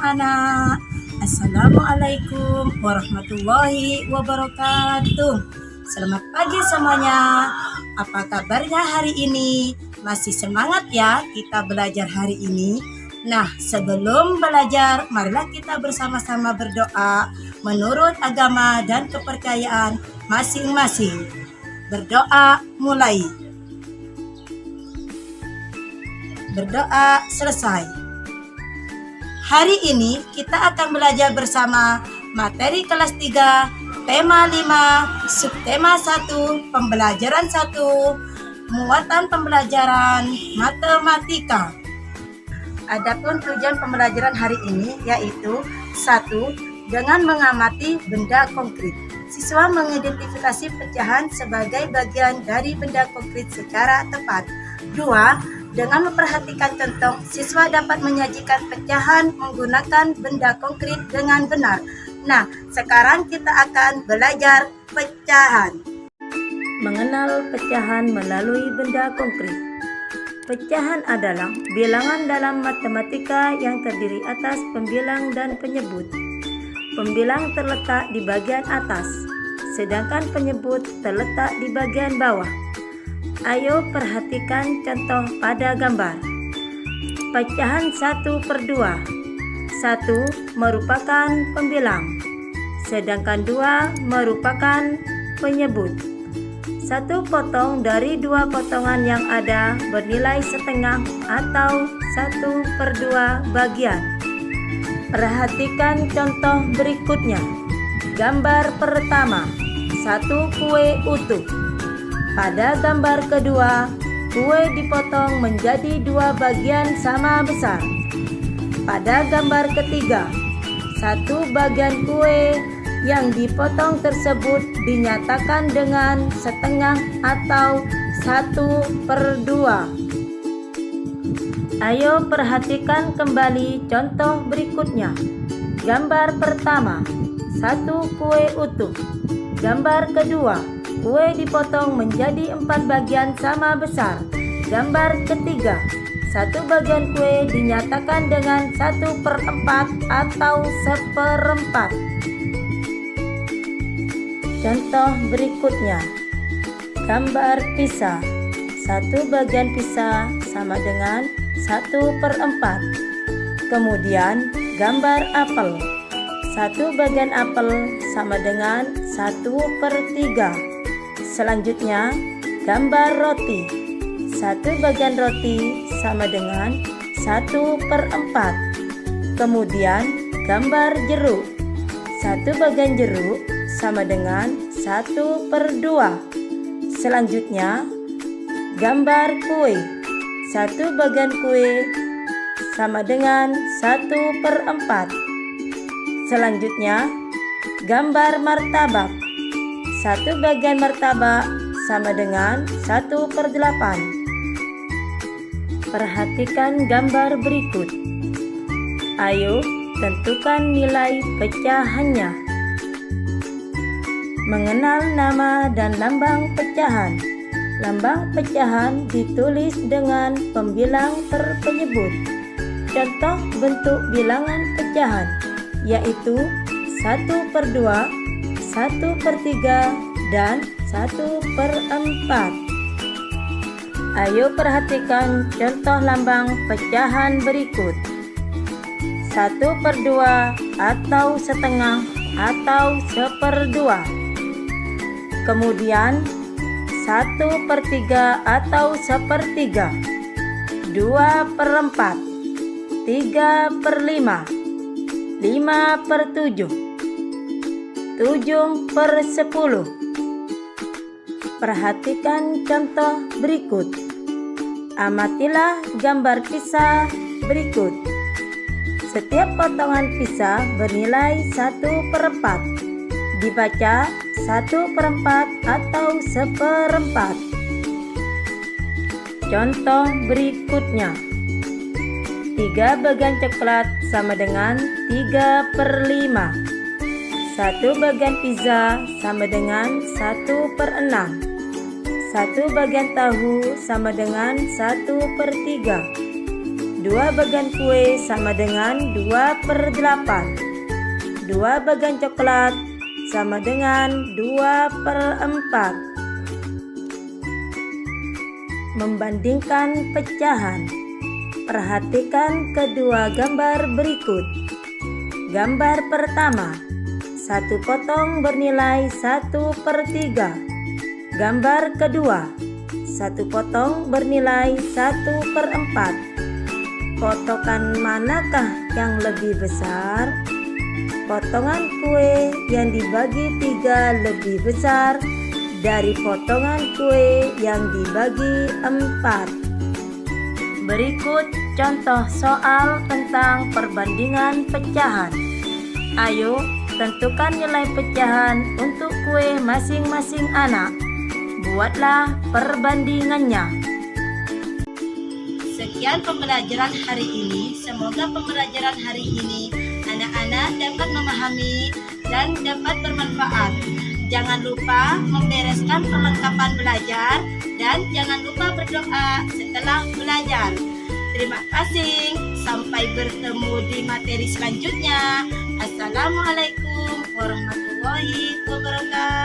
anak-anak. Assalamualaikum warahmatullahi wabarakatuh. Selamat pagi semuanya. Apa kabarnya hari ini? Masih semangat ya kita belajar hari ini? Nah, sebelum belajar, marilah kita bersama-sama berdoa menurut agama dan kepercayaan masing-masing. Berdoa mulai. Berdoa selesai. Hari ini kita akan belajar bersama materi kelas 3, tema 5, subtema 1, pembelajaran 1, muatan pembelajaran matematika. Adapun tujuan pembelajaran hari ini yaitu 1. Dengan mengamati benda konkret. Siswa mengidentifikasi pecahan sebagai bagian dari benda konkret secara tepat. 2. Dengan memperhatikan contoh, siswa dapat menyajikan pecahan menggunakan benda konkret dengan benar. Nah, sekarang kita akan belajar pecahan. Mengenal pecahan melalui benda konkret. Pecahan adalah bilangan dalam matematika yang terdiri atas pembilang dan penyebut. Pembilang terletak di bagian atas, sedangkan penyebut terletak di bagian bawah. Ayo perhatikan contoh pada gambar. Pecahan 1/2. 1 merupakan pembilang, sedangkan 2 merupakan penyebut. 1 potong dari 2 potongan yang ada bernilai setengah atau 1/2 bagian. Perhatikan contoh berikutnya. Gambar pertama, 1 kue utuh. Pada gambar kedua, kue dipotong menjadi 2 bagian sama besar. Pada gambar ketiga, 1 bagian kue yang dipotong tersebut dinyatakan dengan setengah atau 1/2. Ayo perhatikan kembali contoh berikutnya. Gambar pertama, 1 kue utuh. Gambar kedua, kue dipotong menjadi 4 bagian sama besar. Gambar ketiga, 1 bagian kue dinyatakan dengan 1/4 atau 1/4. Contoh berikutnya. Gambar pizza. 1 bagian pizza sama dengan 1/4. Kemudian gambar apel. 1 bagian apel sama dengan 1/3. Selanjutnya gambar roti. 1 bagian roti sama dengan 1/4. Kemudian gambar jeruk. 1 bagian jeruk sama dengan 1/2. Selanjutnya gambar kue. 1 bagian kue sama dengan 1/4. Selanjutnya gambar martabak. 1 bagian martabak sama dengan 1/8. Perhatikan gambar berikut. Ayo tentukan nilai pecahannya. Mengenal nama dan lambang pecahan. Lambang pecahan ditulis dengan pembilang penyebut. Contoh bentuk bilangan pecahan yaitu 1/2, 1/3, dan 1/4. Ayo perhatikan contoh lambang pecahan berikut. 1/2 atau setengah atau 1/2. Kemudian 1/3 atau 1/3, 2/4, 3/5, 5/7, 7/10. Perhatikan contoh berikut. Amatilah gambar pizza berikut. Setiap potongan pizza bernilai 1/4. Dibaca 1/4 atau 1/4. Contoh berikutnya. 3 bagian coklat sama dengan 3/5. 1 bagian pizza sama dengan 1/6. 1 bagian tahu sama dengan 1/3. 2 bagian kue sama dengan 2/8. 2 bagian coklat sama dengan 2/4. Membandingkan pecahan. Perhatikan kedua gambar berikut. Gambar pertama, 1 potong bernilai 1/3. Gambar kedua, 1 potong bernilai 1/4. Potongan manakah yang lebih besar? Potongan kue yang dibagi 3 lebih besar dari potongan kue yang dibagi 4. Berikut contoh soal tentang perbandingan pecahan. Ayo, tentukan nilai pecahan untuk kue masing-masing anak. Buatlah perbandingannya. Sekian pembelajaran hari ini. Semoga pembelajaran hari ini anak-anak dapat memahami dan dapat bermanfaat. Jangan lupa membereskan perlengkapan belajar dan jangan lupa berdoa setelah belajar. Terima kasih. Sampai bertemu di materi selanjutnya. Assalamualaikum warahmatullahi wabarakatuh.